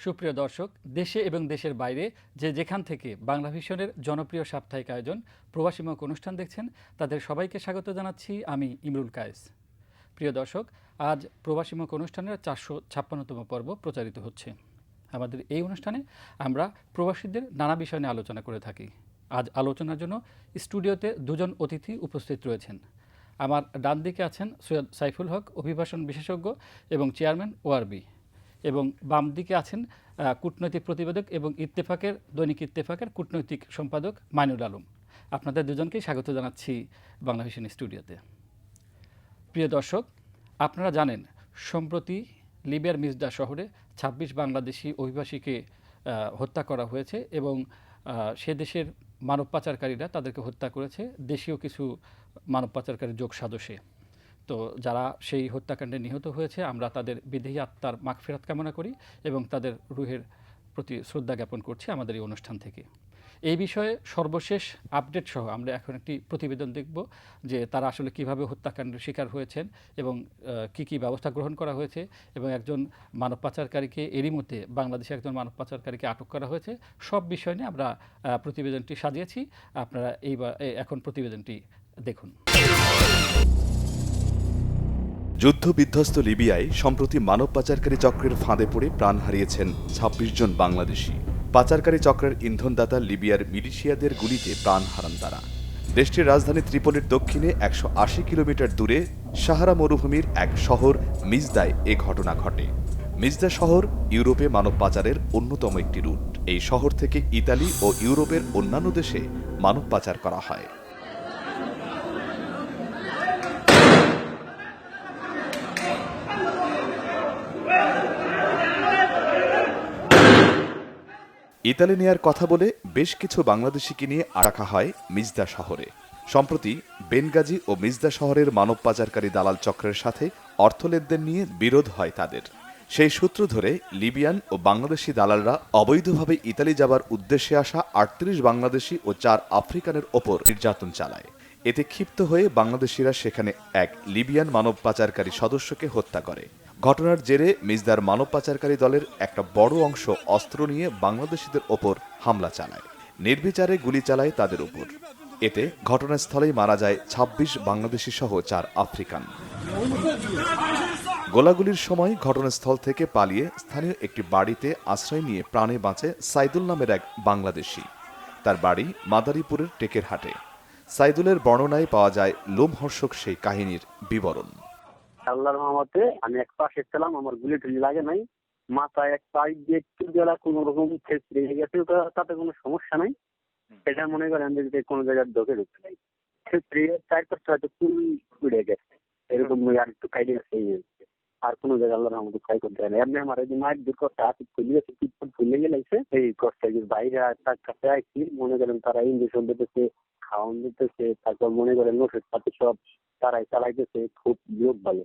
সুপ্রিয় দর্শক, দেশে এবং দেশের বাইরে যে যেখান থেকে বাংলা ভিশনের জনপ্রিয় সাপ্তাহিক আয়োজন প্রবাসীমুখ অনুষ্ঠান দেখছেন, তাদের সবাইকে স্বাগত জানাচ্ছি আমি ইমরুল কায়েস। প্রিয় দর্শক, আজ প্রবাসীমুখ অনুষ্ঠানের 456তম পর্ব প্রচারিত হচ্ছে। আমাদের এই অনুষ্ঠানে আমরা প্রবাসীদের নানা বিষয় নিয়ে আলোচনা করে থাকি। আজ আলোচনার জন্য স্টুডিওতে দুজন অতিথি উপস্থিত রয়েছেন। আমার ডান দিকে আছেন সৈয়দ সাইফুল হক, অভিবাসন বিশেষজ্ঞ এবং চেয়ারম্যান ওআরবি, এবং বাম দিকে আছেন কূটনৈতিক প্রতিবেদক এবং দৈনিক ইত্তেফাকের কূটনৈতিক সম্পাদক মাইনুল আলম। আপনাদের দুজনকেই স্বাগত জানাচ্ছি বাংলা ভিশন স্টুডিওতে। প্রিয় দর্শক, আপনারা জানেন সম্প্রতি লিবিয়ার মিজদা শহরে ২৬ বাংলাদেশি অভিবাসীকে হত্যা করা হয়েছে এবং সে দেশের মানব পাচারকারীরা তাদেরকে হত্যা করেছে দেশীয় কিছু মানব পাচারকারী যোগ সাদস্যে। তো যারা সেই হত্যাকাণ্ডে নিহত হয়েছে, আমরা তাদের বিদেহী আত্মার মাগফিরাত কামনা করি এবং তাদের রুহের প্রতি শ্রদ্ধা জ্ঞাপন করছি আমাদের এই অনুষ্ঠান থেকে। এই বিষয়ে সর্বশেষ আপডেট সহ আমরা এখন একটি প্রতিবেদন দেখব যে তারা আসলে কিভাবে হত্যাকাণ্ডের শিকার হয়েছেন এবং কি কি ব্যবস্থা গ্রহণ করা হয়েছে, এবং একজন মানব পাচারকারীকে এরই মধ্যে বাংলাদেশে একজন মানব পাচারকারীকে আটক করা হয়েছে। সব বিষয় নিয়ে আমরা প্রতিবেদনটি সাজিয়েছি। আপনারা এখন প্রতিবেদনটি দেখুন। যুদ্ধবিধ্বস্ত লিবিয়ায় সম্প্রতি মানব পাচারকারী চক্রের ফাঁদে পড়ে প্রাণ হারিয়েছেন ২৬ জন বাংলাদেশি। পাচারকারী চক্রের ইন্ধনদাতা লিবিয়ার মিলিশিয়াদের গুলিতে প্রাণ হারান তারা। দেশটির রাজধানী ত্রিপোলির দক্ষিণে ১৮০ কিলোমিটার দূরে সাহারা মরুভূমির এক শহর মিজদায় এ ঘটনা ঘটে। মিজদা শহর ইউরোপে মানব পাচারের অন্যতম একটি রুট। এই শহর থেকে ইতালি ও ইউরোপের অন্যান্য দেশে মানব পাচার করা হয়। ইতালি নেয়ার কথা বলে বেশ কিছু বাংলাদেশিকে নিয়ে রাখা হয় মিজদা শহরে। সম্প্রতি বেনগাজি ও মিজদা শহরের মানব পাচারকারী দালাল চক্রের সাথে অর্থ লেনদেন নিয়ে বিরোধ হয় তাদের। সেই সূত্র ধরে লিবিয়ান ও বাংলাদেশি দালালরা অবৈধভাবে ইতালি যাবার উদ্দেশ্যে আসা ৩৮ বাংলাদেশি ও ৪ আফ্রিকানের ওপর নির্যাতন চালায়। এতে ক্ষিপ্ত হয়ে বাংলাদেশিরা সেখানে এক লিবিয়ান মানব পাচারকারী সদস্যকে হত্যা করে। ঘটনার জেরে মিজদার মানব পাচারকারী দলের একটা বড় অংশ অস্ত্র নিয়ে বাংলাদেশিদের ওপর হামলা চালায়, নির্বিচারে গুলি চালায় তাদের উপর। এতে ঘটনাস্থলেই মারা যায় ২৬ বাংলাদেশি সহ ৪ আফ্রিকান। গোলাগুলির সময় ঘটনাস্থল থেকে পালিয়ে স্থানীয় একটি বাড়িতে আশ্রয় নিয়ে প্রাণে বাঁচে সাইদুল নামের এক বাংলাদেশি। তার বাড়ি মাদারীপুরের টেকেরহাটে। সাইদুলের বর্ণনায় পাওয়া যায় লোমহর্ষক সেই কাহিনীর বিবরণ। আল্লাহর রহমতে আমি এক পাশে ছিলাম, আমার গুলি টুলি লাগে নাই, মাথায় এক পাইপ দিয়ে একটু গেলা কোন রকম ছেড়ে গেছে, তাতে কোনো সমস্যা নাই। এটা মনে করেন যে কোনো জায়গায় ঢোকে ঢুকতে নাই, ছেড়ে ৪-৫টা হয়তো ফুল উড়ে গেছে, এরকম আর একটু কাইডে গেছে। আর কোনো জায়গায় আল্লাহর রহমতে ক্ষয় করতে হয় না। এমনি আমার এই মায়ের দুঃখ হাতে ফুলে গেছে, পিঠটা ফুলে গেছে, এই কষ্ট বাইরে তার কাছে আইছি। মনে করেন তারা ইঞ্জেকশন দিতেছে, খাওয়ান দিতেছে, তারপর মনে করেন ওষুধ পাতি সব তারাই চালাইতেছে। খুব বিয়োগ ভালো।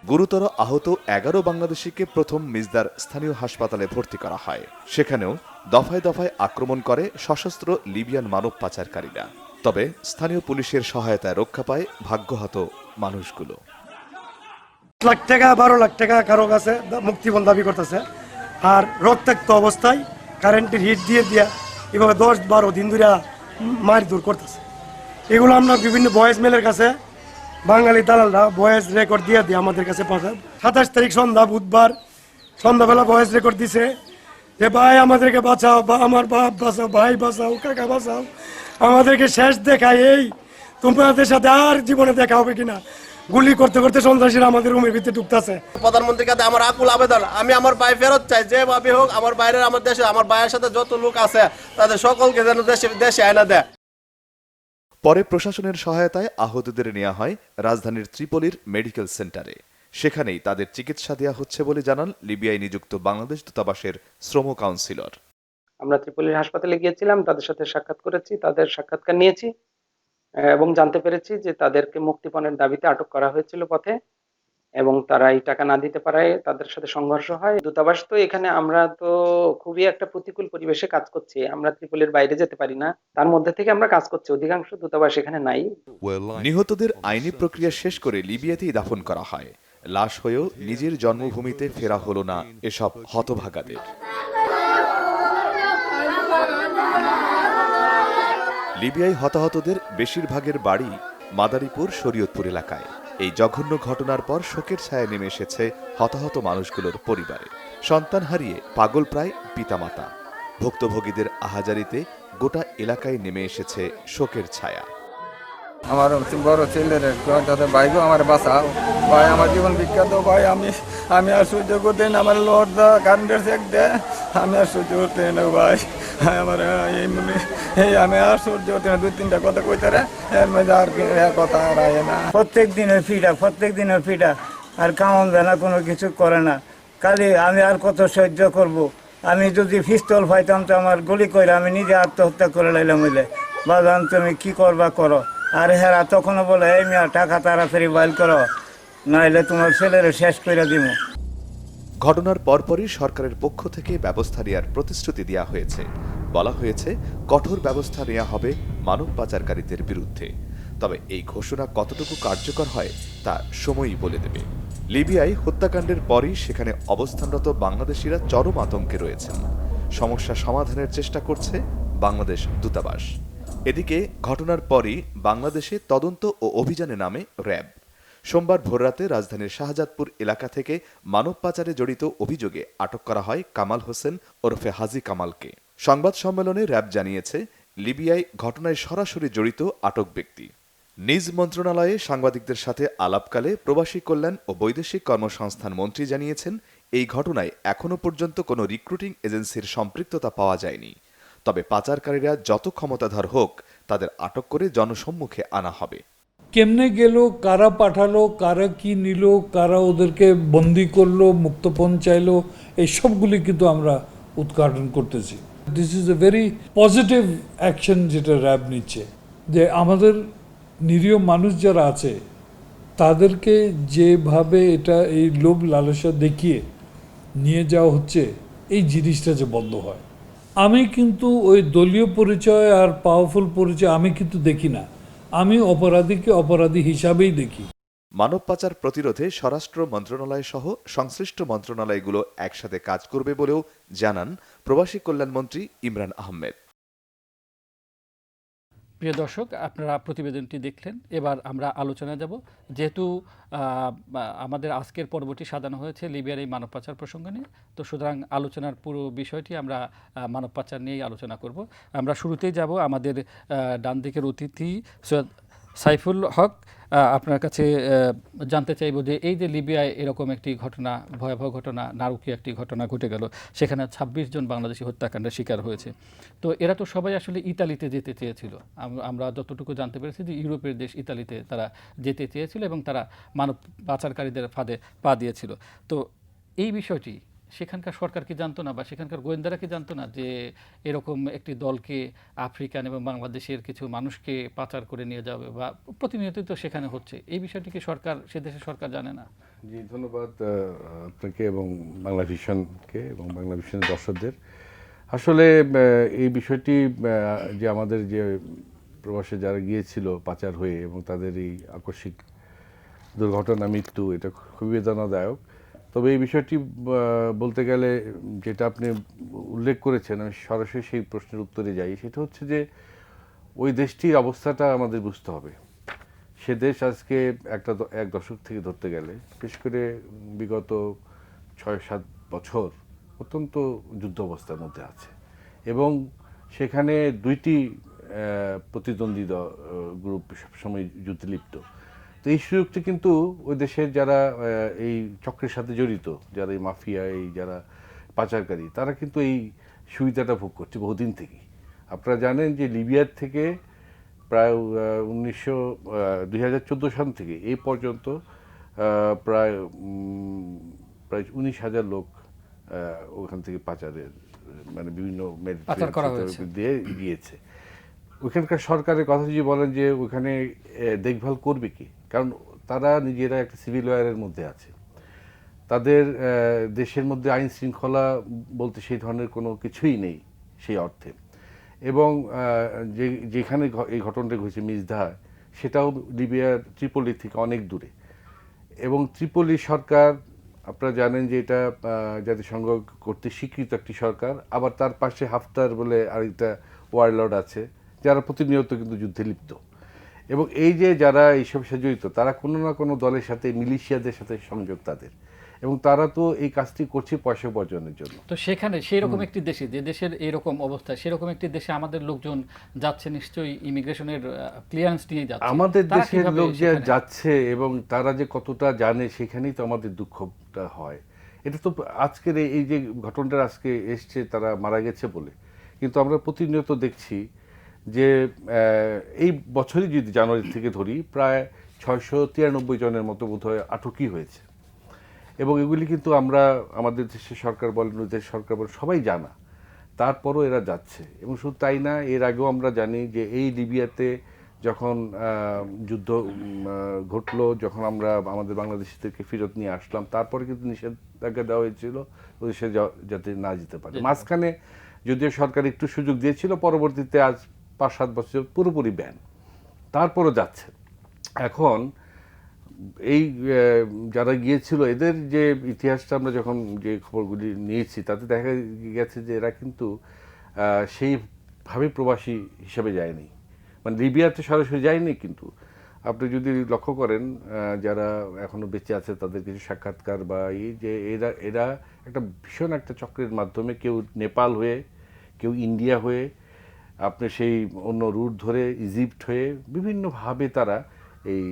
গুরুতর আহত ১১ বাংলাদেশিকে প্রথম মিজদার স্থানীয় হাসপাতালে ভর্তি করা হয়। সেখানেও দফায় দফায় আক্রমণ করে সশস্ত্র লিবিয়ান মানব পাচারকারীরা। তবে স্থানীয় পুলিশের সহায়তায় রক্ষা পায় ভাগ্যহত মানুষগুলো। লাখ টাকা ১২ লাখ টাকা কারো কাছে মুক্তিপণ দাবি করতেছে, আর রক্তাক্ত অবস্থায় কারেন্টের হিট দিয়ে এভাবে ১০-১২ দিন ধরে মারধর করতেছে। এগুলো আমরা বিভিন্ন ভয়েস মেলের কাছে বাঙালি দালালরা ভয়েস রেকর্ড দিয়ে আমাদের কাছে পাঠায়। ২৭ তারিখ সন্ধ্যা, বুধবার সন্ধ্যাবেলা ভয়েস রেকর্ড দিছে যে ভাই আমাদেরকে বাঁচাও, বা আমার বাপ বাঁচাও, ভাই বাঁচাও, কাকা বাঁচাও, আমাদেরকে শেষ দেখায়, এই তোমাদের সাথে আর জীবনে দেখা হবে কিনা। গুলি করতে করতে সন্ত্রাসীরা আমাদের রুমের ভিতরে ঢুকতেছে। প্রধানমন্ত্রীর কাছে আমার আকুল আবেদন, আমি আমার ভাই ফেরত চাই, যেভাবে হোক। আমার বাইরের আমার দেশে আমার ভাইয়ের সাথে যত লোক আছে তাদের সকলকে যেন দেশে আয়না দেয়। পরে প্রশাসনের সহায়তায় আহতদের নেওয়া হয় রাজধানীর ত্রিপোলির মেডিকেল সেন্টারে। সেখানেই তাদের চিকিৎসা দেওয়া হচ্ছে বলে জানান লিবিয়ায় নিযুক্ত বাংলাদেশ দূতাবাসের শ্রম কাউন্সিলর। আমরা ত্রিপোলির হাসপাতালে গিয়েছিলাম, তাদের সাথে সাক্ষাৎ করেছি, তাদের সাক্ষাৎকার নিয়েছি এবং জানতে পেরেছি যে তাদেরকে মুক্তিপণের দাবিতে আটক করা হয়েছিল পথে, এবং তারা এই টাকা না দিতে পারায় তাদের সাথে সংঘর্ষ হয়। দূতাবাস তো এখানে, আমরা তো খুবই একটা প্রতিকূল পরিবেশে কাজ করছি, আমরা ত্রিপোলির বাইরে যেতে পারি না, তার মধ্যে থেকে আমরা কাজ করছি। অধিকাংশ দূতাবাস এখানে নাই। নিহতদের আইনি প্রক্রিয়া শেষ করে লিবিয়াতেই দাফন করা হয়। লাশ হয়েও নিজের জন্মভূমিতে ফেরা হলো না এসব হতভাগাদের। লিবিয়ায় হতাহতদের বেশিরভাগের বাড়ি মাদারীপুর শরীয়তপুর এলাকায়। এই জঘন্য ঘটনার পর শোকের ছায়া নেমে এসেছে হতাহত মানুষগুলোর পরিবারে। সন্তান হারিয়ে পাগল প্রায় পিতামাতা। ভুক্তভোগীদের আহাজারিতে গোটা এলাকায় নেমে এসেছে শোকের ছায়া। আমার বড় ছেলের ভাইগো আমার বাঁচাও ভাই, আমার জীবন বিখ্যাত ভাই, আমি আর সহ্য করতে না, আমার লোড দা কারেন্টের চেক দে, আমি আর সহ্য করতে না ভাই, আমার এই আমি আর সহ্য করতে না। 2-3টা কথা কইতে রে এর মধ্যে আর কথা আর আয় না। প্রত্যেক দিনের ফিটা আর কামন দেয় না, কোনো কিছু করে না। কালি আমি আর কত সহ্য করব? আমি যদি পিস্তল পাইতাম তো আমার গুলি করে আমি নিজে আত্মহত্যা করে লাইলাম। হইলে বাজান তুমি কি করবা করো। আর হেরা তখনও বলে এই মিয়া টাকা তাড়াতাড়ি বাইল করো, নাইলে তোমার ছেলের শেষ করে দিব। ঘটনার পরপরই সরকারের পক্ষ থেকে ব্যবস্থা নেওয়ার প্রতিশ্রুতি দেওয়া হয়েছে। বলা হয়েছে কঠোর ব্যবস্থা নেওয়া হবে মানব পাচারকারীদের বিরুদ্ধে। তবে এই ঘোষণা কতটুকু কার্যকর হয় তা সময়ই বলে দেবে। লিবিয়ায় হত্যাকাণ্ডের পরই সেখানে অবস্থানরত বাংলাদেশিরা চরম আতঙ্কে রয়েছেন। সমস্যা সমাধানের চেষ্টা করছে বাংলাদেশ দূতাবাস। এদিকে ঘটনার পরই বাংলাদেশে তদন্ত ও অভিযানে নামে র্যাব। সোমবার ভোররাতে রাজধানীর শাহজাদপুর এলাকা থেকে মানব পাচারে জড়িত অভিযোগে আটক করা হয় কামাল হোসেন ওরফে হাজি কামালকে। সংবাদ সম্মেলনে র্যাব জানিয়েছে, লিবিয়ায় ঘটনায় সরাসরি জড়িত আটক ব্যক্তি। নিজ মন্ত্রণালয়ে সাংবাদিকদের সাথে আলাপকালে প্রবাসী কল্যাণ ও বৈদেশিক কর্মসংস্থান মন্ত্রী জানিয়েছেন, এই ঘটনায় এখনও পর্যন্ত কোনো রিক্রুটিং এজেন্সির সম্পৃক্ততা পাওয়া যায়নি। তবে পাচারকারীরা যত ক্ষমতাধর হোক তাদের আটক করে জনসম্মুখে আনা হবে। কেমনে গেল, কারা পাঠালো, কারা কি নিল, কারা ওদেরকে বন্দি করলো, মুক্তপণ চাইলো, এই সবগুলি কিন্তু আমরা উদ্ঘাটন করতেছি। This is a very positive action যেটা র্যাব নিচ্ছে, যে আমাদের নিরীহ মানুষ যারা আছে তাদেরকে যেভাবে এটা এই লোভ লালসা দেখিয়ে নিয়ে যাওয়া হচ্ছে, এই জিনিসটা যে বন্ধ হয়। আমি কিন্তু ওই দলীয় পরিচয় আর পাওয়ারফুল পরিচয় আমি কিন্তু দেখি না, আমি অপরাধীকে অপরাধী হিসাবেই দেখি। মানব পাচার প্রতিরোধে স্বরাষ্ট্র মন্ত্রণালয় সহ সংশ্লিষ্ট মন্ত্রণালয়গুলো একসাথে কাজ করবে বলেও জানান প্রবাসী কল্যাণমন্ত্রী ইমরান আহমেদ। প্রিয় দর্শক, আপনারা প্রতিবেদনটি দেখলেন। এবার আমরা আলোচনায় যাব। যেহেতু আমাদের আজকের পর্বটি সাজানো হয়েছে লিবিয়ার এই মানব পাচার প্রসঙ্গ নিয়ে, তো সুতরাং আলোচনার পুরো বিষয়টি আমরা মানব পাচার নিয়েই আলোচনা করব। আমরা শুরুতেই যাব আমাদের ডান দিকের অতিথি সৈয়দ সাইফুল হক। আপনার কাছে জানতে চাইব যে এই যে লিবিয়ায় এরকম একটি ঘটনা, ভয়াবহ ঘটনা, নারকীয় একটি ঘটনা ঘটে গেল, সেখানে 26 জন বাংলাদেশি হত্যাকাণ্ডের শিকার হয়েছে। তো এরা তো সবাই আসলে ইতালিতে যেতে চেয়েছিল। আমরা যতটুকু জানতে পেরেছি যে ইউরোপের দেশ ইতালিতে তারা যেতে চেয়েছিল এবং তারা মানব পাচারকারীদের ফাঁদে পা দিয়েছিল। তো এই বিষয়টি সেখানকার সরকার কি জানতো না, বা সেখানকার গোয়েন্দারা কি জানতো না যে এরকম একটি দলকে আফ্রিকান এবং বাংলাদেশের কিছু মানুষকে পাচার করে নিয়ে যাবে, বা প্রতিনিয়তই তো সেখানে হচ্ছে, এই বিষয়টি কি সরকার, সে দেশের সরকার জানে না? জি, ধন্যবাদ আপনাকে এবং বাংলা ভিশনকে এবং বাংলা ভিশনের দর্শকদের। আসলে এই বিষয়টি যে আমাদের যে প্রবাসে যারা গিয়েছিল পাচার হয়ে এবং তাদের এই আকস্মিক দুর্ঘটনা মৃত্যু, এটা খুবই বেদনাদায়ক। তবে এই বিষয়টি বলতে গেলে যেটা আপনি উল্লেখ করেছেন, আমি সরাসরি সেই প্রশ্নের উত্তরে যাই। সেটা হচ্ছে যে ওই দেশটির অবস্থাটা আমাদের বুঝতে হবে। সে দেশ আজকে এক দশক থেকে ধরতে গেলে, বিশেষ করে বিগত 6-7 বছর অত্যন্ত যুদ্ধ অবস্থার মধ্যে আছে, এবং সেখানে দুইটি প্রতিদ্বন্দ্বী গ্রুপ সবসময় যুদ্ধে লিপ্ত। তো এই সুযোগটি কিন্তু ওই দেশের যারা এই চক্রের সাথে জড়িত, যারা এই মাফিয়া, এই যারা পাচারকারী, তারা কিন্তু এই সুবিধাটা ভোগ করছে বহুদিন থেকেই। আপনারা জানেন যে লিবিয়ার থেকে প্রায় 2014 সাল থেকে এই পর্যন্ত প্রায় 19,000 লোক ওখান থেকে পাচারের মানে বিভিন্ন দিয়ে গিয়েছে। ওইখানকার সরকারের কথা যদি বলেন যে ওইখানে দেখভাল করবে কি, কারণ তারা নিজেরা একটা সিভিল ওয়ারের মধ্যে আছে, তাদের দেশের মধ্যে আইন শৃঙ্খলা বলতে সেই ধরনের কোনো কিছুই নেই সেই অর্থে। এবং যেখানে এই ঘটনাটা ঘটেছে মিজদাহ, সেটাও লিবিয়ার ত্রিপোলি থেকে অনেক দূরে। এবং ত্রিপলি সরকার আপনারা জানেন যে এটা জাতিসংঘ কর্তৃক স্বীকৃত একটি সরকার, আবার তার পাশে হাফতার বলে আরেকটা ওয়ারলর্ড আছে যারা প্রতিনিয়ত কিন্তু যুদ্ধে লিপ্ত। এবং এই যে যারা এইসব সাথে জড়িত তারা কোনো না কোনো দলের সাথে, মিলিশিয়াদের সাথে সংযোগ তাদের, এবং তারা তো এই কাজটি করছে পয়সা উপার্জনের জন্য। তো সেখানে সেই রকম একটি দেশে, যে দেশের এরকম অবস্থা, সেরকম একটি দেশে আমাদের লোকজন যাচ্ছে নিশ্চয়ই ইমিগ্রেশনের ক্লিয়ারেন্স নিয়ে যাচ্ছে। আমাদের তারা দেশের কিভাবে লোক যে সেখানে- যাচ্ছে এবং তারা যে কতটা জানে সেখানেই তো আমাদের দুঃখটা হয়। এটা তো আজকের এই যে ঘটনাটা আজকে এসছে তারা মারা গেছে বলে, কিন্তু আমরা প্রতিনিয়ত দেখছি যে এই বছরই যদি জানুয়ারি থেকে ধরি প্রায় 693 জনের মতো বোধহয় আটকই হয়েছে। এবং এগুলি কিন্তু আমরা আমাদের দেশের সরকার বলেন, দেশের সরকার বলেন, সবাই জানা, তারপরও এরা যাচ্ছে। এবং শুধু তাই না, এর আগেও আমরা জানি যে এই লিবিয়াতে যখন যুদ্ধ ঘটলো, যখন আমরা আমাদের বাংলাদেশিদেরকে ফেরত নিয়ে আসলাম, তারপরে কিন্তু নিষেধাজ্ঞা দেওয়া হয়েছিল দেশে যাতে না যেতে পারে। মাঝখানে যদিও সরকার একটু সুযোগ দিয়েছিল, পরবর্তীতে আজ 5-7 বছর পুরোপুরি ব্যান, তারপরও যাচ্ছে। এখন এই যারা গিয়েছিল এদের যে ইতিহাসটা আমরা যখন যে খবরগুলি নিয়েছি তাতে দেখা গেছে যে এরা কিন্তু সেইভাবে প্রবাসী হিসেবে যায়নি, মানে লিবিয়াতে সরাসরি যায়নি। কিন্তু আপনি যদি লক্ষ্য করেন যারা এখনো বেঁচে আছে তাদের কিছু সাক্ষাৎকার বা এই যে এরা একটা ভীষণ একটা চক্রের মাধ্যমে, কেউ নেপাল হয়ে, কেউ ইন্ডিয়া হয়ে, আপনি সেই অন্য রুট ধরে ইজিপ্ট হয়ে বিভিন্নভাবে তারা এই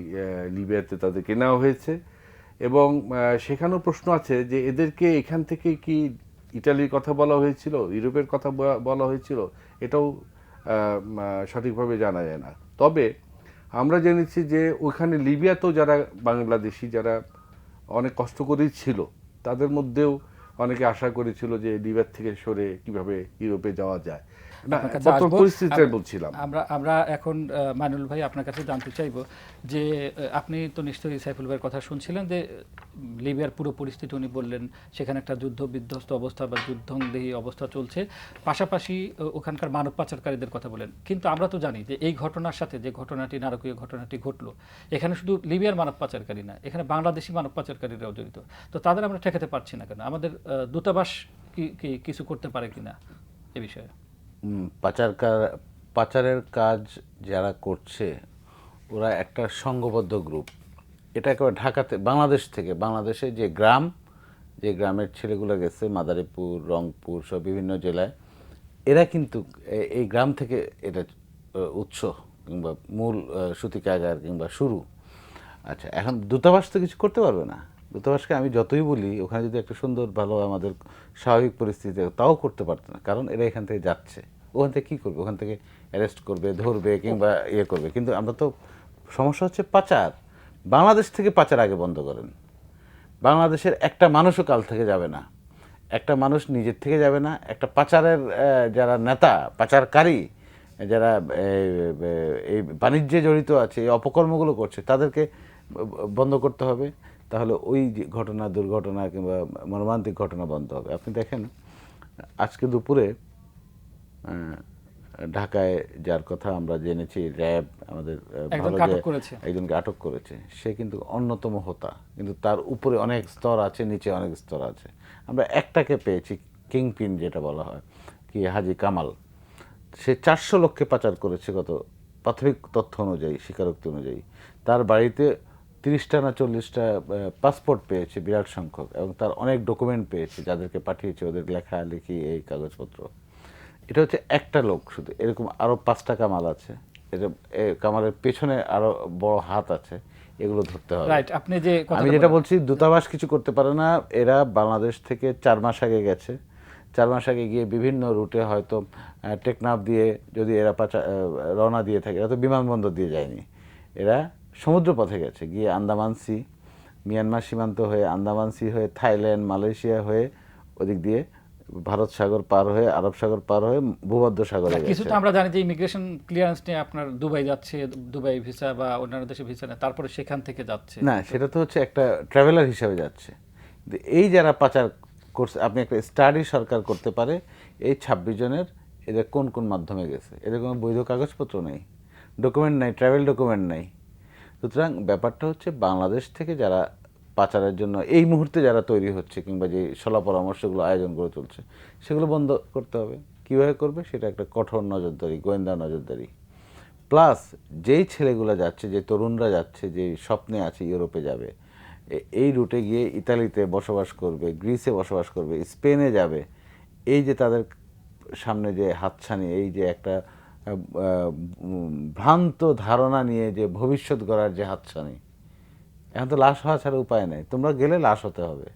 লিবিয়াতে তাদেরকে নেওয়া হয়েছে। এবং সেখানেও প্রশ্ন আছে যে এদেরকে এখান থেকে কি ইটালির কথা বলা হয়েছিল, ইউরোপের কথা বলা হয়েছিল, এটাও সঠিকভাবে জানা যায় না। তবে আমরা জেনেছি যে ওইখানে লিবিয়াতেও যারা বাংলাদেশি, যারা অনেক কষ্ট করেই ছিল, তাদের মধ্যেও অনেকে আশা করেছিল যে লিবিয়ার থেকে সরে কিভাবে ইউরোপে যাওয়া যায়। আপনার কাছে বর্তমান আসবো। পরিস্থিতিটাই বলছিলাম। আমরা এখন মাইনুল ভাই আপনার কাছে জানতে চাইবো যে আপনি তো নিশ্চয়ই সাইফুল ভাইয়ের কথা শুনছিলেন যে লিবিয়ার পুরো পরিস্থিতি উনি বললেন, সেখানে একটা যুদ্ধ বিধ্বস্ত অবস্থা বা যুদ্ধংদেহী অবস্থা চলছে, পাশাপাশি ওখানকার মানব পাচারকারীদের কথা বলেন। কিন্তু আমরা তো জানি যে এই ঘটনার সাথে যে ঘটনাটি, নারকীয় ঘটনাটি ঘটলো, এখানে শুধু লিবিয়ার মানব পাচারকারী না, এখানে বাংলাদেশি মানব পাচারকারীরাও জড়িত। তো তাদের আমরা ঠেকাতে পারছি না কেন? আমাদের দূতাবাস কি কিছু করতে পারে কিনা এ বিষয়ে? পাচারের কাজ যারা করছে ওরা একটা সংঘবদ্ধ গ্রুপ। এটা একেবারে ঢাকাতে, বাংলাদেশ থেকে, বাংলাদেশে যে গ্রামের ছেলেগুলো গেছে মাদারীপুর, রংপুর সব বিভিন্ন জেলায়, এরা কিন্তু এই গ্রাম থেকে এটা উৎস কিংবা মূল সূতিকাগার কিংবা শুরু। আচ্ছা, এখন দূতাবাস তো কিছু করতে পারবে না। দূতাবাসকে আমি যতই বলি ওখানে যদি একটা সুন্দর ভালো আমাদের স্বাভাবিক পরিস্থিতি, তাও করতে পারতো না, কারণ এরা এখান থেকে যাচ্ছে। ওখান থেকে কী করবে? ওখান থেকে অ্যারেস্ট করবে, ধরবে কিংবা ইয়ে করবে। কিন্তু আমরা তো, সমস্যা হচ্ছে পাচার। বাংলাদেশ থেকে পাচার আগে বন্ধ করেন। বাংলাদেশের একটা মানুষও কাল থেকে যাবে না, একটা মানুষ নিজের থেকে যাবে না। একটা পাচারের যারা নেতা, পাচারকারী, যারা এই বাণিজ্যে জড়িত আছে, এই অপকর্মগুলো করছে, তাদেরকে বন্ধ করতে হবে। তাহলে ওই যে ঘটনা, দুর্ঘটনা কিংবা মর্মান্তিক ঘটনা বন্ধ হবে। আপনি দেখেন আজকে দুপুরে ঢাকায় যার কথা আমরা জেনেছি, র্যাব আমাদের একজনকে আটক করেছে। সে কিন্তু অন্যতম হোতা, কিন্তু তার উপরে অনেক স্তর আছে, নিচে অনেক স্তর আছে। আমরা একটাকে পেয়েছি, কিংপিন যেটা বলা হয়, কি হাজি কামাল। সে 400 লক্ষে পাচার করেছে গত প্রাথমিক তথ্য অনুযায়ী, স্বীকারোক্তি অনুযায়ী। তার বাড়িতে 30টা না 40টা পাসপোর্ট পেয়েছে, বিরাট সংখ্যক, এবং তার অনেক ডকুমেন্ট পেয়েছে যাদেরকে পাঠিয়েছে, ওদের লেখালেখি, এই কাগজপত্র। এটা হচ্ছে একটা লোক শুধু, এরকম আরও 5টা কামাল আছে। এটা কামালের পেছনে আরও বড় হাত আছে, এগুলো ধরতে হবে। আমি যেটা বলছি, দূতাবাস কিছু করতে পারে না। এরা বাংলাদেশ থেকে 4 মাস আগে গেছে, 4 মাস আগে গিয়ে বিভিন্ন রুটে হয়তো টেকনাফ দিয়ে যদি এরা রওনা দিয়ে থাকে, এরা তো বিমানবন্দর দিয়ে যায়নি, এরা সমুদ্র পথে গেছে, গিয়ে আন্দামান সি, মিয়ানমার সীমান্ত হয়ে আন্দামান সি হয়ে থাইল্যান্ড, মালয়েশিয়া হয়ে ওদিক দিয়ে ভারত সাগর পার হয়ে, আরব সাগর পার হয়ে ভূমধ্য সাগরে গেছে। কিছু তো আমরা জানি যে ইমিগ্রেশন ক্লিয়ারেন্স নিয়ে আপনার দুবাই যাচ্ছে, দুবাই ভিসা বা অন্যান্য দেশে ভিসা নেয়, তারপরে সেখান থেকে যাচ্ছে। না, সেটা তো হচ্ছে একটা ট্রাভেলার হিসেবে যাচ্ছে। এই যারা পাচার করছে, আপনি একটা স্টাডি সরকার করতে পারে এই 26 জনের এদের কোন কোন মাধ্যমে গেছে। এদের কোনো বৈধ কাগজপত্র নেই, ডকুমেন্ট নাই, ট্রাভেল ডকুমেন্ট নেই। সুতরাং ব্যাপারটা হচ্ছে বাংলাদেশ থেকে যারা পাচারের জন্য এই মুহূর্তে যারা তৈরি হচ্ছে কিংবা যে সলা পরামর্শগুলো আয়োজন করে চলছে সেগুলো বন্ধ করতে হবে। কীভাবে করবে সেটা একটা কঠোর নজরদারি, গোয়েন্দা নজরদারি। প্লাস যেই ছেলেগুলো যাচ্ছে, যে তরুণরা যাচ্ছে, যে স্বপ্নে আছে ইউরোপে যাবে, এই রুটে গিয়ে ইতালিতে বসবাস করবে, গ্রিসে বসবাস করবে, স্পেনে যাবে, এই যে তাদের সামনে যে হাতছানি, এই যে একটা ভ্রান্ত ধারণা নিয়ে যে ভবিষ্যৎ গড়ার যে হাতছানি, এখন তো লাশ হওয়া ছাড়া উপায় নেই। তোমরা গেলে লাশ হতে হবে।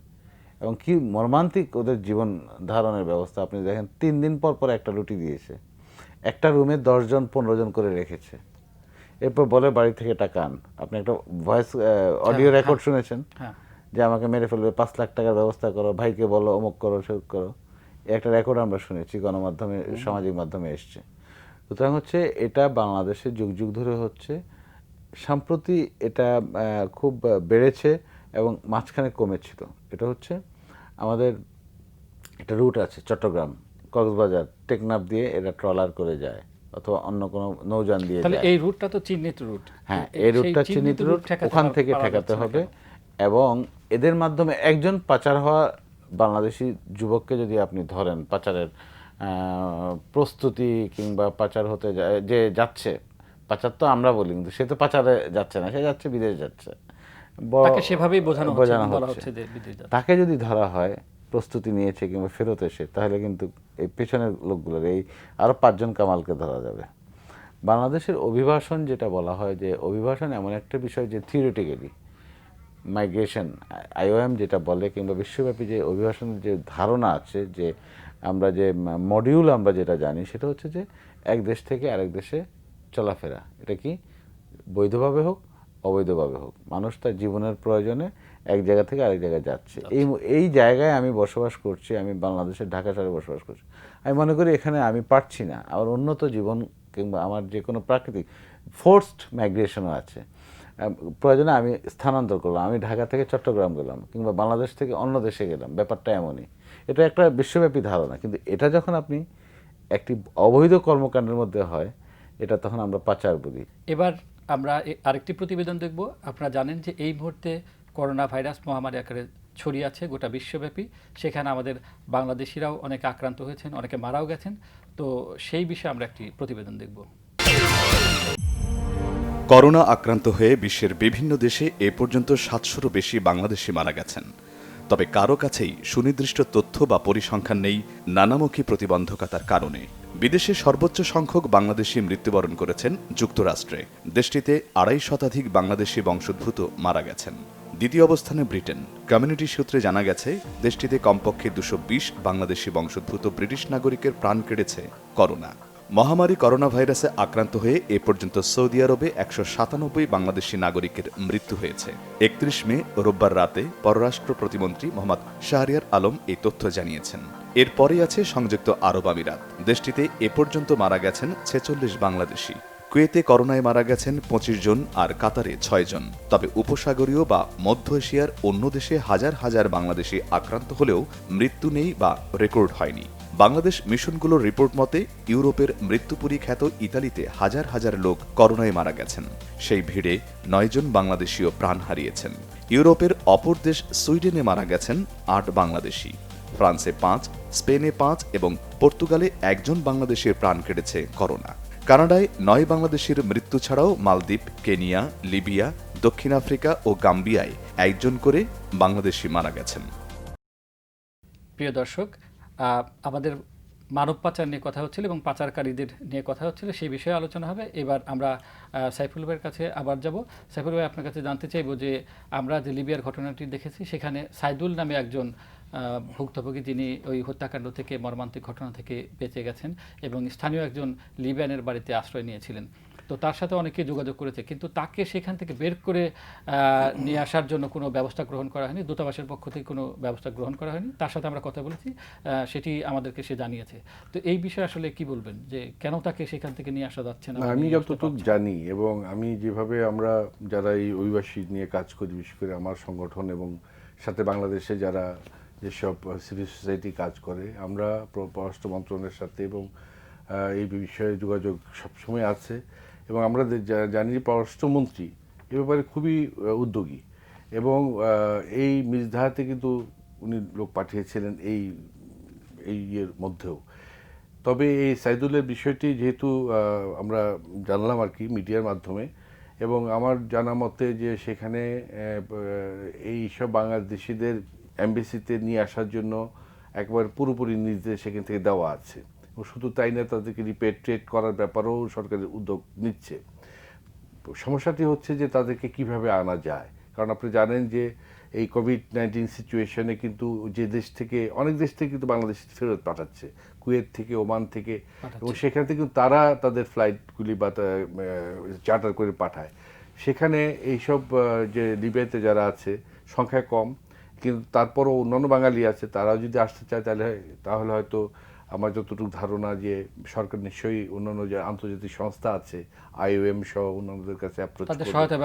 এবং কি মর্মান্তিক ওদের জীবন ধারণের ব্যবস্থা আপনি দেখেন। 3 দিন পর পর একটা রুটি দিয়েছে, একটা রুমে 10 জন 15 জন করে রেখেছে, এরপর বলে বাড়ি থেকে টাকা আন। আপনি একটা ভয়েস অডিও রেকর্ড শুনেছেন যে আমাকে মেরে ফেলবে, 5 লাখ টাকার ব্যবস্থা করো, ভাইকে বলো, অমুক করো, সেরক করো। একটা রেকর্ড আমরা শুনেছি, গণমাধ্যমে, সামাজিক মাধ্যমে এসছে। সুতরাং হচ্ছে এটা বাংলাদেশে যুগ যুগ ধরে হচ্ছে, সম্প্রতি এটা খুব বেড়েছে এবং মাঝখানে কমেছিল। এটা হচ্ছে আমাদের একটা রুট আছে চট্টগ্রাম, কক্সবাজার, টেকনাফ দিয়ে এরা ট্রলার করে যায় অথবা অন্য কোনো নৌযান দিয়ে যায়। এই রুটটা তো চিহ্নিত রুট। হ্যাঁ, এই রুটটা চিহ্নিত রুট, ওখান থেকে ঠেকাতে হবে। এবং এদের মাধ্যমে একজন পাচার হওয়া বাংলাদেশি যুবককে যদি আপনি ধরেন, পাচারের প্রস্তুতি কিংবা পাচার হতে যে যাচ্ছে, পাচার তো আমরা বলি কিন্তু সে তো পাচারে যাচ্ছে না, সে যাচ্ছে বিদেশ যাচ্ছে, তাকে সেভাবেই বোঝানো হচ্ছে। তাকে যদি ধরা হয় প্রস্তুতি নিয়েছে কিংবা ফেরত এসে, তাহলে কিন্তু এই পেছনের লোকগুলোর, এই আরও 5 জন কামালকে ধরা যাবে। বাংলাদেশের অভিবাসন যেটা বলা হয়, যে অভিবাসন এমন একটা বিষয় যে থিওরিটিক্যালি মাইগ্রেশন, IOM যেটা বলে, কিংবা বিশ্বব্যাপী যে অভিবাসনের যে ধারণা আছে, যে আমরা যে মডিউল আমরা যেটা জানি, সেটা হচ্ছে যে এক দেশ থেকে আরেক দেশে চলাফেরা। এটা কি বৈধভাবে হোক অবৈধভাবে হোক, মানুষ তার জীবনের প্রয়োজনে এক জায়গা থেকে আরেক জায়গায় যাচ্ছে। এই জায়গায় আমি বসবাস করছি, আমি বাংলাদেশের ঢাকা শহরে বসবাস করছি, আমি মনে করি এখানে আমি পারছি না, আমার উন্নত জীবন কিংবা আমার যে কোনো প্রাকৃতিক ফোর্সড মাইগ্রেশনও আছে, প্রয়োজনে আমি স্থানান্তর করলাম, আমি ঢাকা থেকে চট্টগ্রাম গেলাম কিংবা বাংলাদেশ থেকে অন্য দেশে গেলাম, ব্যাপারটা এমনই। এটা একটা বিশ্বব্যাপী ধারণা, কিন্তু এটা যখন আপনি একটি অবৈধ কর্মকাণ্ডের মধ্যে হয়, এটা তখন আমরা পাচার বলি। এবার আমরা আরেকটি প্রতিবেদন দেখব। আপনারা জানেন যে এই মুহূর্তে করোনা ভাইরাস মহামারী আকারে ছড়িয়ে আছে গোটা বিশ্বব্যাপী। সেখানে আমাদের বাংলাদেশিরাও অনেকে আক্রান্ত হয়েছেন, অনেকে মারাও গেছেন। তো সেই বিষয়ে আমরা একটি প্রতিবেদন দেখব। করোনা আক্রান্ত হয়ে বিশ্বের বিভিন্ন দেশে এ পর্যন্ত 700-রও বেশি বাংলাদেশি মারা গেছেন। তবে কারো কাছেই সুনির্দিষ্ট তথ্য বা পরিসংখ্যান নেই নানামুখী প্রতিবন্ধকতার কারণে। বিদেশে সর্বোচ্চ সংখ্যক বাংলাদেশি মৃত্যুবরণ করেছেন যুক্তরাষ্ট্রে। দেশটিতে 2.5 শতাধিক বাংলাদেশি বংশোদ্ভূত মারা গেছেন। দ্বিতীয় অবস্থানে ব্রিটেন। কমিউনিটি সূত্রে জানা গেছে দেশটিতে কমপক্ষে 220 বাংলাদেশি বংশোদ্ভূত ব্রিটিশ নাগরিকের প্রাণ কেড়েছে করোনা। মহামারী করোনা ভাইরাসে আক্রান্ত হয়ে এ পর্যন্ত সৌদি আরবে 197 বাংলাদেশি নাগরিকের মৃত্যু হয়েছে। 31 মে রোববার রাতে পররাষ্ট্র প্রতিমন্ত্রী মোহাম্মদ শাহরিয়ার আলম এই তথ্য জানিয়েছেন। এরপরে আছে সংযুক্ত আরব আমিরাত। দেশটিতে এ পর্যন্ত মারা গেছেন 46 বাংলাদেশি। কুয়েতে করোনায় মারা গেছেন 25 জন আর কাতারে 6 জন। তবে উপসাগরীয় বা মধ্য এশিয়ার অন্য দেশে হাজার হাজার বাংলাদেশি আক্রান্ত হলেও মৃত্যু নেই বা রেকর্ড হয়নি। বাংলাদেশ মিশনগুলোর রিপোর্ট মতে ইউরোপের মৃত্যুপুরী খ্যাত ইতালিতে হাজার হাজার লোক করোনায় মারা গেছেন। সেই ভিড়ে 9 জন বাংলাদেশিও প্রাণ হারিয়েছেন। ইউরোপের অপর দেশ সুইডেনে মারা গেছেন 8 বাংলাদেশি। ফ্রান্সে 5, স্পেনে 5 এবং পর্তুগালে 1 জন বাংলাদেশির প্রাণ কেড়েছে করোনা। কানাডায় 9 বাংলাদেশির মৃত্যু ছাড়াও মালদ্বীপ, কেনিয়া, লিবিয়া, দক্ষিণ আফ্রিকা ও গাম্বিয়ায় 1 জন করে বাংলাদেশি মারা গেছেন। প্রিয় দর্শক, আমাদের মানব পাচার নিয়ে কথা হচ্ছিল এবং পাচারকারীদের নিয়ে কথা হচ্ছিল, সেই বিষয়ে আলোচনা হবে। এবার আমরা সাইফুল ভাইয়ের কাছে আবার যাব। সাইফুল ভাই, আপনার কাছে জানতে চাইব যে আমরা যে লিবিয়ার ঘটনাটি দেখেছি, সেখানে সাইদুল নামে একজন ভুক্তভোগী, যিনি ওই হত্যাকাণ্ড থেকে, মর্মান্তিক ঘটনা থেকে বেঁচে গেছেন এবং স্থানীয় একজন লিবিয়ানের বাড়িতে আশ্রয় নিয়েছিলেন। তো তার সাথে অনেকে যোগাযোগ করেছে, কিন্তু তাকে সেখান থেকে বের করে নিয়ে আসার জন্য কোনো ব্যবস্থা গ্রহণ করা হয়নি। দূতাবাসের পক্ষ থেকে কোনো ব্যবস্থা গ্রহণ করা হয়নি। তার সাথে আমরা কথা বলেছি, সেটি আমাদেরকে সে জানিয়েছে। তো এই বিষয়ে আসলে কি বলবেন, যে কেন তাকে সেখান থেকে নিয়ে আসা যাচ্ছে না? আমি যতটুকু জানি এবং আমি যেভাবে, আমরা যারা এই অভিবাসী নিয়ে কাজ করি, বিশেষ করে আমার সংগঠন এবং সাথে বাংলাদেশে যারা যেসব সিভিল সোসাইটি কাজ করে, আমরা পররাষ্ট্র মন্ত্রণালয়ের সাথে এবং এই বিষয়ে যোগাযোগ সবসময় আছে। এবং আমরা জানি পররাষ্ট্রমন্ত্রী এ ব্যাপারে খুবই উদ্যোগী এবং এই মিজদাহাতে কিন্তু উনি লোক পাঠিয়েছিলেন এই ইয়ের মধ্যেও। তবে এই সাইদুলের বিষয়টি যেহেতু আমরা জানলাম আর কি মিডিয়ার মাধ্যমে, এবং আমার জানা মতে যে সেখানে এই সব বাংলাদেশিদের এমবেসিতে নিয়ে আসার জন্য একবার পুরোপুরি নির্দেশ সেখান থেকে দেওয়া আছে, এবং শুধু তাই না তাদেরকে রিপেট্রিয়েট করার ব্যাপারেও সরকারের উদ্যোগ নিচ্ছে। সমস্যাটি হচ্ছে যে তাদেরকে কিভাবে আনা যায়, কারণ আপনি জানেন যে এই কোভিড-19 সিচুয়েশনে কিন্তু যে দেশ থেকে, অনেক দেশ থেকে কিন্তু বাংলাদেশ ফেরত পাঠাচ্ছে, কুয়েত থেকে, ওমান থেকে, এবং সেখান থেকে কিন্তু তারা তাদের ফ্লাইটগুলি বা চার্টার করে পাঠায়। সেখানে এইসব যে লিবিয়াতে যারা আছে সংখ্যা কম, কিন্তু তারপরও অন্যান্য বাঙালি আছে, তারাও যদি আসতে চায় তাহলে হয়তো আমার যতটুকু ধারণা যে সরকার নিশ্চয়ই অন্যান্য যে আন্তর্জাতিক সংস্থা আছে, IOM সহ অন্যান্যদের কাছে অ্যাপ্রোচ করবে, সহায়তা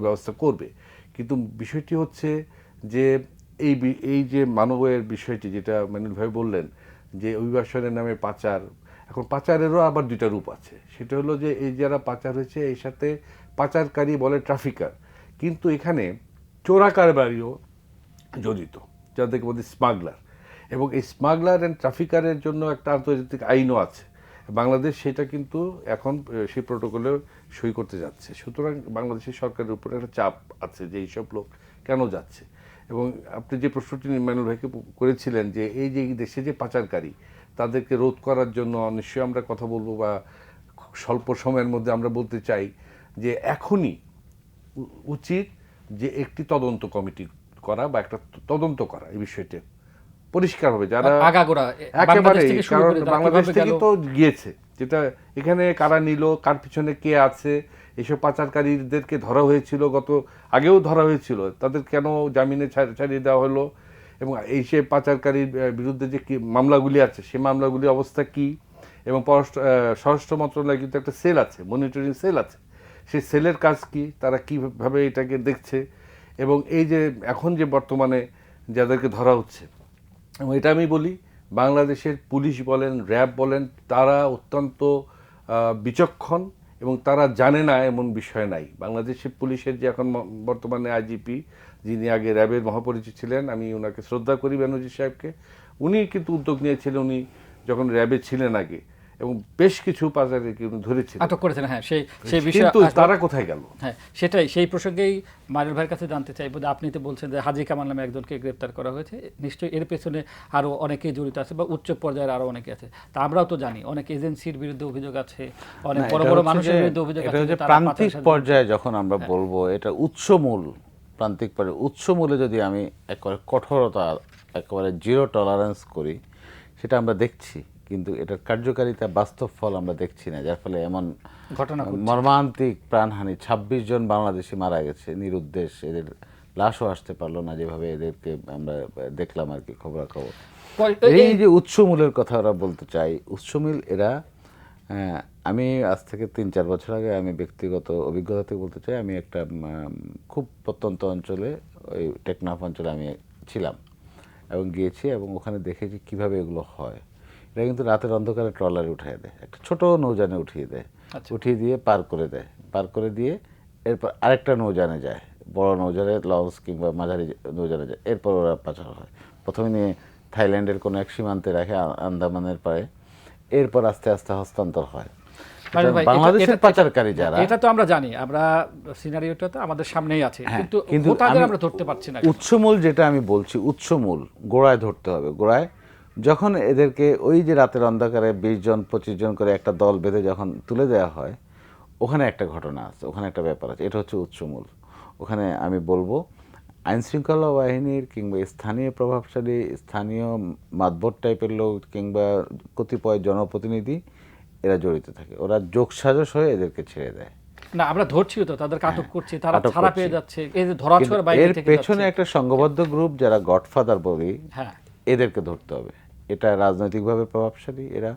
ব্যবস্থা করবে। কিন্তু বিষয়টি হচ্ছে যে এই যে মানবের বিষয়টি যেটা মানিল ভাই বললেন যে অভিবাসনের নামে পাচার, এখন পাচারেরও আবার দুইটা রূপ আছে। সেটা হলো যে এই যারা পাচার হয়েছে এই সাথে পাচারকারী বলে ট্রাফিকার, কিন্তু এখানে চোরা কারবারিও জড়িত, যাদেরকে বলি স্মাগলার, এবং এই স্মাগলার অ্যান্ড ট্রাফিকারের জন্য একটা আন্তর্জাতিক আইনও আছে। বাংলাদেশ সেটা কিন্তু এখন সেই প্রোটোকলে সই করতে যাচ্ছে। সুতরাং বাংলাদেশের সরকারের উপর একটা চাপ আছে যে এইসব লোক কেন যাচ্ছে। এবং আপনি যে প্রশ্নটি নির্মাণুল ভাইকে করেছিলেন যে এই যে দেশে যে পাচারকারী তাদেরকে রোধ করার জন্য নিশ্চয়ই আমরা কথা বলবো, বা স্বল্প সময়ের মধ্যে আমরা বলতে চাই যে এখনই উচিত যে একটি তদন্ত কমিটি করা বা একটা তদন্ত করা এই বিষয়টি পরিষ্কারভাবে, যারা একেবারে, কারণ বাংলাদেশ থেকে তো গিয়েছে, যেটা এখানে কারা নিল, কার পিছনে কে আছে, এইসব পাচারকারীদেরকে ধরা হয়েছিল, আগেও ধরা হয়েছিল, তাদের কেন জামিনে ছাড়িয়ে দেওয়া হলো, এবং এই সে পাচারকারীর বিরুদ্ধে যে মামলাগুলি আছে সে মামলাগুলি অবস্থা কি, এবং স্বরাষ্ট্র মন্ত্রণালয়ে কিন্তু একটা সেল আছে, মনিটরিং সেল আছে, সেই সেলের কাজ কি, তারা কিভাবে এটাকে দেখছে, এবং এই যে এখন যে বর্তমানে যাদেরকে ধরা হচ্ছে, এবং এটা আমি বলি বাংলাদেশের পুলিশ বলেন, র্যাব বলেন, তারা অত্যন্ত বিচক্ষণ এবং তারা জানে না এমন বিষয় নাই। বাংলাদেশের পুলিশের যে এখন বর্তমানে IGP, যিনি আগে র্যাবের মহাপরিচিত ছিলেন, আমি ওনাকে শ্রদ্ধা করি, বেনজির সাহেবকে, উনি কিন্তু উদ্যোগ নিয়েছিলেন, উনি যখন র্যাবে ছিলেন আগে, এবং বেশ কিছু পাচারকে উনি ধরেছিলেন, আটক করেছেন। হ্যাঁ, সেই বিষয়ে কিন্তু তারা কোথায় গেল? হ্যাঁ, সেটাই, সেই প্রসঙ্গেই মানিল ভাইয়ের কাছে জানতে চাইব যে আপনি তো বলছেন যে হাজী কামাল নামে একজনকে গ্রেপ্তার করা হয়েছে, নিশ্চয়ই এর পেছনে আরো অনেকেই জড়িত আছে বা উচ্চ পর্যায়ের আরো অনেকে আছে। তা আমরাও তো জানি অনেক এজেন্সির বিরুদ্ধে অভিযোগ আছে, অনেক বড় বড় মানুষের বিরুদ্ধে অভিযোগ আছে। এটা প্রান্তিক পর্যায়ে যখন আমরা বলবো এটা উৎসমূল, প্রান্তিক পর্যায়ে উৎসমূলে যদি আমি একেবারে কঠোরতা, একেবারে জিরো টলারেন্স করি, সেটা আমরা দেখছি, কিন্তু এটার কার্যকারিতা, বাস্তব ফল আমরা দেখছি না, যার ফলে এমন ঘটনা, মর্মান্তিক প্রাণহানি, 26 জন বাংলাদেশি মারা গেছে নিরুদ্দেশ, এদের লাশও আসতে পারলো না, যেভাবে এদেরকে আমরা দেখলাম আর কি খবরাখবর। এই যে উৎসমূলের কথা ওরা বলতে চাই, উৎসমূল এরা, আমি আজ থেকে 3-4 বছর আগে আমি ব্যক্তিগত অভিজ্ঞতা থেকে বলতে চাই, আমি একটা খুব প্রত্যন্ত অঞ্চলে, ওই টেকনাফ অঞ্চলে আমি ছিলাম এবং গিয়েছি, এবং ওখানে দেখেছি কিভাবে এগুলো হয়। এটা কিন্তু রাতের অন্ধকারে ট্রলারে উঠিয়ে দেয়, একটা ছোট নৌযানে উঠিয়ে দেয়, উঠিয়ে দিয়ে পার করে দেয়, পার করে দিয়ে এরপর আরেকটা নৌযানে যায়, বড় নৌযানে, লঞ্চ কিংবা মাঝারি নৌযানে যায়, এরপর ওরা পাচার হয়। প্রথমে নিয়ে থাইল্যান্ডের কোনো এক সীমান্তে রাখে, আন্দামানের পাড়ে, এরপর আস্তে আস্তে হস্তান্তর হয়। বাংলাদেশের পাচারকারী যারা, এটা তো আমরা জানি, আমরা সিনারিওটা তো আমাদের সামনেই আছে, কিন্তু আমরা ধরতে পারছি না। উৎসমূল যেটা আমি বলছি, উৎসমূল গোড়ায় ধরতে হবে। গোড়ায় যখন এদেরকে ওই যে রাতের অন্ধকারে 20 জন 25 জন করে একটা দল বেঁধে যখন তুলে দেওয়া হয়, ওখানে একটা ঘটনা আছে, ওখানে একটা ব্যাপার আছে, এটা হচ্ছে উৎসমূল। ওখানে আমি বলবো আইনশৃঙ্খলা বাহিনীর কিংবা স্থানীয় প্রভাবশালী, স্থানীয় মাতবর টাইপের লোক কিংবা কতিপয় জনপ্রতিনিধি এরা জড়িত থাকে, ওরা যোগসাজশ হয়ে এদেরকে ছেড়ে দেয়। না, আমরা ধরছিও তো, তাদের আটক করছি, তারা ছাড়া পেয়ে যাচ্ছে, এই যে ধরাছোঁয়ার বাইরে থেকে এর পেছনে একটা সংঘবদ্ধ গ্রুপ যারা গডফাদার বলি, এদেরকে ধরতে হবে। এটা রাজনৈতিকভাবে প্রভাবশালী, এরা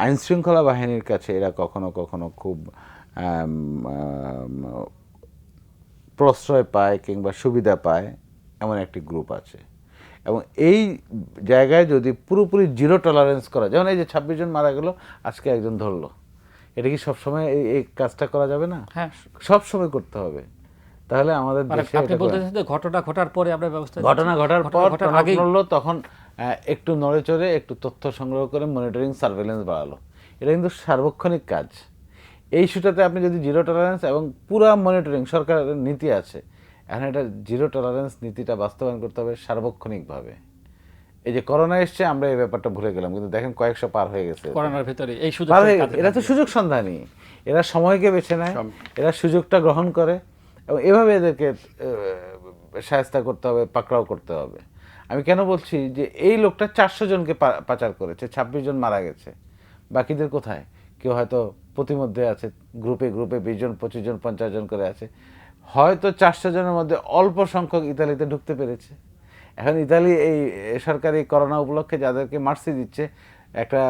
আইনশৃঙ্খলা বাহিনীর কাছে এরা কখনো কখনো খুব প্রশ্রয় পায় কিংবা সুবিধা পায়, এমন একটি গ্রুপ আছে। এবং এই জায়গায় যদি পুরোপুরি জিরো টলারেন্স করা, যেমন এই যে 26 জন মারা গেল, আজকে একজন ধরলো, এটা কি সবসময় এই কাজটা করা যাবে না? হ্যাঁ, সবসময় করতে হবে। তাহলে আমাদের মানে দেশে আপনি বলতে চাচ্ছেন যে ঘটনা ঘটার পরে আমরা ব্যবস্থা ঘটনা ঘটার পর আগেই নড়লো, তখন একটু নড়ে চড়ে একটু তথ্য সংগ্রহ করে মনিটরিং সার্ভেলেন্স বাড়ালো। এটা কিন্তু সার্বক্ষণিক কাজ। এই ইস্যুটাতে আপনি যদি জিরো টলারেন্স এবং পুরা মনিটরিং, সরকারের নীতি আছে, এখন এটা জিরো টলারেন্স নীতিটা বাস্তবায়ন করতে হবে সার্বক্ষণিকভাবে। এই যে করোনা এসছে, আমরা এই ব্যাপারটা ভুলে গেলাম, কিন্তু দেখেন কয়েকশো পার হয়ে গেছে। করোনার ভিতরে এই সুযোগ এরা তো সুযোগ সন্ধানী, এরা সময়কে বেছে নেয়, এরা সুযোগটা গ্রহণ করে, এবং এভাবে এদেরকে শায়েস্তা করতে হবে, পাকড়াও করতে হবে। আমি কেন বলছি যে এই লোকটা 400 জনকে পাচার করেছে, 26 জন মারা গেছে, বাকিদের কোথায়? কেউ হয়তো প্রতিমধ্যে আছে, গ্রুপে গ্রুপে 20 জন 25 জন 50 জন করে আছে। হয়তো 400 জনের মধ্যে অল্প সংখ্যক ইতালিতে ঢুকতে পেরেছে। এখন ইতালি এই সরকারি করোনা উপলক্ষে যাদেরকে মার্সি দিচ্ছে, একটা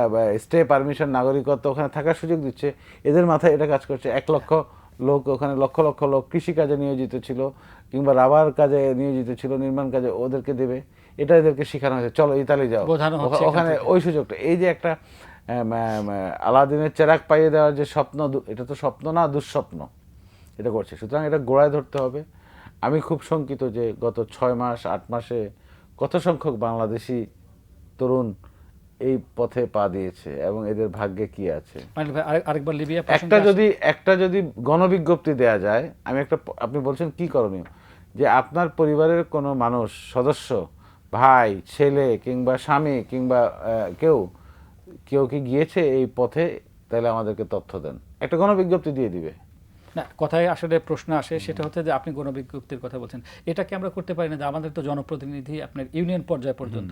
স্টে পারমিশন, নাগরিকত্ব, ওখানে থাকার সুযোগ দিচ্ছে, এদের মাথায় এটা কাজ করছে। 1 লক্ষ লোক ওখানে, লক্ষ লক্ষ লোক কৃষিকাজে নিয়োজিত ছিল কিংবা রাবার কাজে নিয়োজিত ছিল, নির্মাণ কাজে, ওদেরকে দেবে, এটা এদেরকে শেখানো হয়েছে, চলো ইতালি যাও, ওখানে ওই সুযোগটা। এই যে একটা আলাদিনের চেরাগ পাইয়ে দেওয়ার যে স্বপ্ন, এটা তো স্বপ্ন না, দুঃস্বপ্ন, এটা করছে। সুতরাং এটা গোড়ায় ধরতে হবে। আমি খুব শঙ্কিত যে গত 6 মাস 8 মাসে কত সংখ্যক বাংলাদেশি তরুণ এই পথে পা দিয়েছে এবং এদের ভাগ্যে কি আছে। আরেকবার লিবিয়া একটা যদি গণবিজ্ঞপ্তি দেয়া যায়, আপনি বলছেন কি করণীয়, যে আপনার পরিবারের কোনো মানুষ, সদস্য, ভাই, ছেলে কিংবা স্বামী কিংবা কেউ কি গিয়েছে এই পথে, তাহলে আমাদেরকে তথ্য দেন, একটা গণবিজ্ঞপ্তি দিয়ে দিবে। না, কথায় আসলে প্রশ্ন আসে, সেটা হচ্ছে যে আপনি গণবিজ্ঞপ্তির কথা বলছেন, এটাকে আমরা করতে পারি না যে আমাদের তো জনপ্রতিনিধি আপনার ইউনিয়ন পর্যায় পর্যন্ত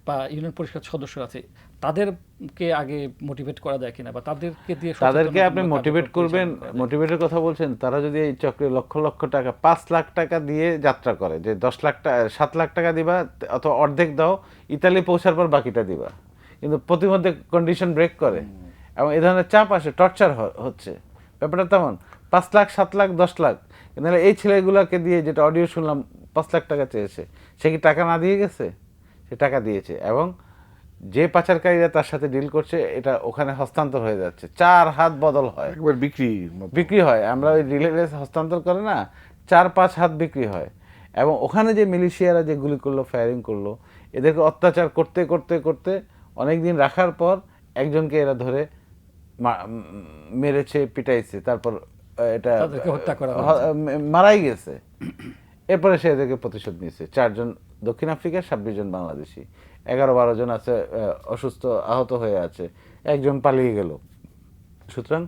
বা ইউনিয়ন পরিষদ সদস্য আছে, তাদেরকে আগে মোটিভেট করা যায় কিনা, বা তাদেরকে দিয়ে তাদেরকে আপনি মোটিভেট করবেন। মোটিভেটের কথা বলছেন, তারা যদি এই চক্রে লক্ষ লক্ষ টাকা, 5 লাখ টাকা দিয়ে যাত্রা করে, যে 7 লাখ টাকা দিবা অথবা অর্ধেক দাও, ইতালি পৌঁছার পর বাকিটা দিবা, কিন্তু প্রতিমধ্যে কন্ডিশন ব্রেক করে এবং এই ধরনের চাপ আসে, টর্চার হচ্ছে, ব্যাপারটা তেমন। 5 লাখ 7 লাখ 10 লাখ, কিন্তু এই ছেলেগুলোকে দিয়ে, যেটা অডিও শুনলাম, 5 লাখ টাকা চেয়েছে, সে কি টাকা না দিয়ে গেছে? সে টাকা দিয়েছে, এবং যে পাচারকারীরা তার সাথে ডিল করছে, এটা ওখানে হস্তান্তর হয়ে যাচ্ছে, 4 হাত বদল হয়, একবার বিক্রি হয়। আমরা ওই রিলে হস্তান্তর করে না, 4-5 হাত বিক্রি হয়। এবং ওখানে যে মিলিশিয়ারা যে গুলি করলো, ফায়ারিং করলো, এদেরকে অত্যাচার করতে করতে করতে অনেক দিন রাখার পর একজনকে এরা ধরে মেরেছে, পিটাইছে, তারপর এটা মারাই গেছে। এরপরে সে এদেরকে প্রতিশোধ নিয়েছে। 4 জন দক্ষিণ আফ্রিকার, 26 জন বাংলাদেশি, 11-12 জন আছে অসুস্থ, আহত হয়ে আছে, 1 জন পালিয়ে গেল। সুতরাং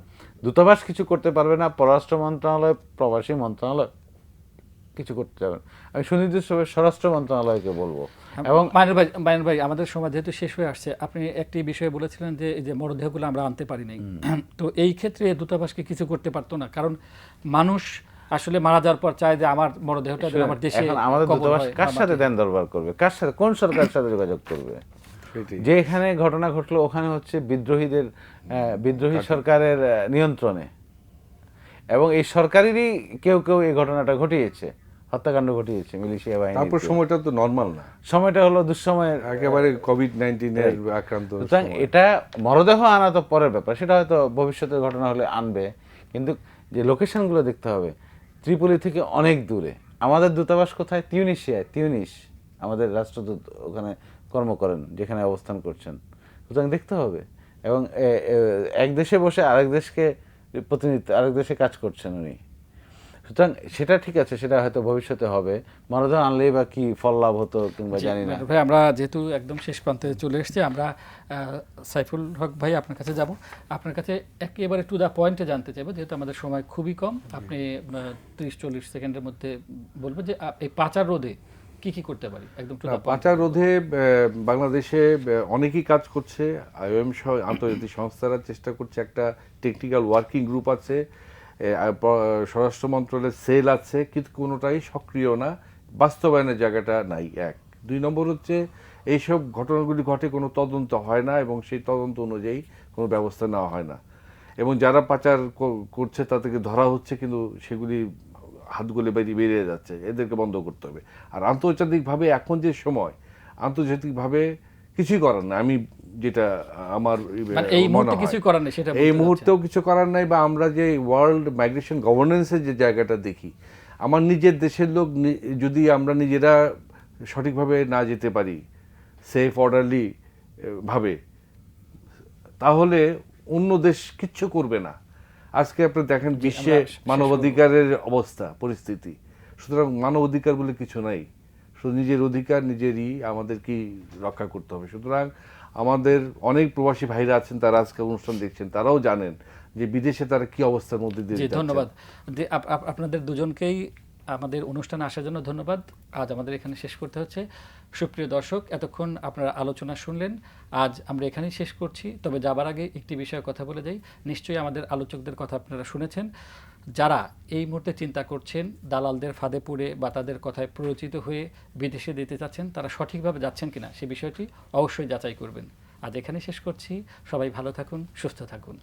দূতাবাস কিছু করতে পারবে না, পররাষ্ট্র মন্ত্রণালয়, প্রবাসী মন্ত্রণালয় কিছু করতে যাবে। আমি সুনির্দিষ্টভাবে স্বরাষ্ট্র মন্ত্রণালয়কে বলবো। এবং মাইনুল ভাই, আমাদের সময় যেহেতু শেষ হয়ে আসছে, আপনি একটি বিষয়ে বলেছিলেন যে এই যে মরদেহগুলো আমরা আনতে পারি নাই, তো এই ক্ষেত্রে দূতাবাসকে কিছু করতে পারতো না, কারণ মানুষ আসলে মারা যাওয়ার পর চায় যে আমার মরদেহটা আমার দেশে। আমাদের দূতাবাস কার সাথে দেন দরবার করবে, কার সাথে, কোন সরকারের সাথে যোগাযোগ করবে? যে এখানে ঘটনা ঘটলো ওখানে হচ্ছে বিদ্রোহী সরকারের নিয়ন্ত্রণে, এবং এই সরকারেরই কেউ এই ঘটনাটা ঘটিয়েছে, হত্যাকাণ্ড ঘটিয়েছে মিলিশিয়া বাহিনী। তারপর সময়টা তো নরমাল না, সময়টা হলো দুঃসময়ের, একেবারে কোভিড-19 এর আক্রান্ত। সুতরাং এটা মরদেহ আনা তো পরের ব্যাপার, সেটা হয়তো ভবিষ্যতের ঘটনা হলে আনবে, কিন্তু যে লোকেশনগুলো দেখতে হবে, ত্রিপলি থেকে অনেক দূরে। আমাদের দূতাবাস কোথায়? তিউনিসিয়ায়, আমাদের রাষ্ট্রদূত ওখানে কর্ম করেন, যেখানে অবস্থান করছেন। সুতরাং দেখতে হবে, এবং এক দেশে বসে আরেক দেশকে প্রতিনিধিত্ব, আরেক দেশে কাজ করছেন উনি। সুতরাং সেটা ঠিক আছে, সেটা হয়তো ভবিষ্যতে হবে। মরদেহ আনলেই বা কি ফল লাভ হতো কিংবা জানি না। ভাই, আমরা যেহেতু একদম শেষ প্রান্তে চলে এসেছি, আমরা সাইফুল হক ভাই আপনার কাছে যাব। আপনার কাছে একেবারে টু দ্য পয়েন্টে জানতে চাইবো, যেহেতু আমাদের সময় খুবই কম, আপনি 30-40 সেকেন্ডের মধ্যে বলবেন যে এই পাচার রোধে কি করতে পারি। একদম পাচার রোধে বাংলাদেশে অনেকেই কাজ করছে, IOM সহ আন্তর্জাতিক সংস্থারা চেষ্টা করছে, একটা টেকনিক্যাল ওয়ার্কিং গ্রুপ আছে, স্বরাষ্ট্র মন্ত্রণালয়ের সেল আছে, কিন্তু কোনোটাই সক্রিয় না, বাস্তবায়নের জায়গাটা নাই। 1 2 নম্বর হচ্ছে এইসব ঘটনাগুলি ঘটে, কোনো তদন্ত হয় না, এবং সেই তদন্ত অনুযায়ী কোনো ব্যবস্থা নেওয়া হয় না, এবং যারা পাচার করছে তাদেরকে ধরা হচ্ছে, কিন্তু সেগুলি হাতগুলি বেরিয়ে যাচ্ছে। এদেরকে বন্ধ করতে হবে। আর আন্তর্জাতিকভাবে এখন যে সময়, আন্তর্জাতিকভাবে কিছুই করার না, আমি যেটা আমার এই মুহূর্তে কিছুই করার নেই, সেটা এই মুহূর্তেও কিছু করার নাই। বা আমরা যে ওয়ার্ল্ড মাইগ্রেশন গভর্নেন্সের যে জায়গাটা দেখি, আমার নিজের দেশের লোক যদি আমরা নিজেরা সঠিকভাবে না যেতে পারি, সেফ অর্ডারলি ভাবে, তাহলে অন্য দেশ কিচ্ছু করবে না। আজকে আপনি দেখেন বিশ্বে মানবাধিকারের অবস্থা পরিস্থিতি, সুতরাং মানবাধিকার বলে কিছু নাই, শুধু নিজের অধিকার নিজেরই আমাদেরকেই রক্ষা করতে হবে। সুতরাং আমাদের অনেক প্রবাসী ভাইরা আছেন, তারা আজকে অনুষ্ঠান দেখছেন, তারাও জানেন যে বিদেশে তারা কি অবস্থার মধ্যে দিয়ে যাচ্ছেন। ধন্যবাদ আপনাদের দুজনকেই আমাদের অনুষ্ঠানে আসার জন্য ধন্যবাদ। আজ আমাদের এখানে শেষ করতে হচ্ছে। সুপ্রিয় দর্শক, এতক্ষণ আপনারা আলোচনা শুনলেন, আজ আমরা এখানেই শেষ করছি। তবে যাবার আগে একটি বিষয়ে কথা বলে যাই। নিশ্চয়ই আমাদের আলোচকদের কথা আপনারা শুনেছেন। যারা এই মুহূর্তে চিন্তা করছেন দালালদের ফাঁদে পড়ে বা তাদের কথায় প্ররোচিত হয়ে বিদেশে দিতে চাচ্ছেন, তারা সঠিকভাবে যাচ্ছেন কিনা সে বিষয়টি অবশ্যই যাচাই করবেন। আজ এখানে শেষ করছি। সবাই ভালো থাকুন, সুস্থ থাকুন।